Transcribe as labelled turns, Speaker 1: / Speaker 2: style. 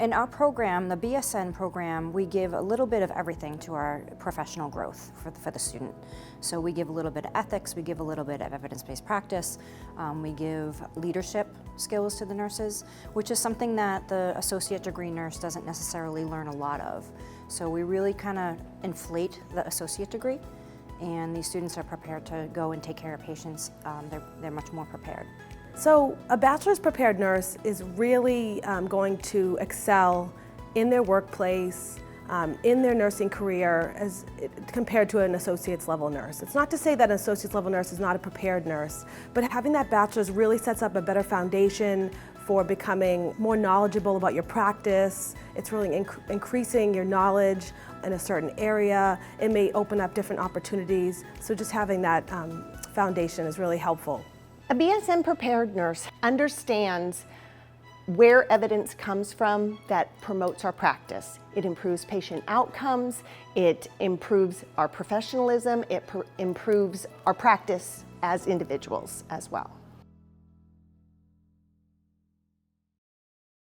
Speaker 1: In our program, the BSN program, we give a little bit of everything to our professional growth for the student. So we give a little bit of ethics, we give a little bit of evidence-based practice, we give leadership skills to the nurses, which is something that the associate degree nurse doesn't necessarily learn a lot of. So we really kind of inflate the associate degree, and these students are prepared to go and take care of patients. They're much more prepared.
Speaker 2: So a bachelor's prepared nurse is really going to excel in their workplace, in their nursing career as compared to an associate's level nurse. It's not to say that an associate's level nurse is not a prepared nurse, but having that bachelor's really sets up a better foundation for becoming more knowledgeable about your practice. It's really increasing your knowledge in a certain area. It may open up different opportunities. So just having that foundation is really helpful.
Speaker 3: A BSN-prepared nurse understands where evidence comes from that promotes our practice. It improves patient outcomes, it improves our professionalism, it improves our practice as individuals as well.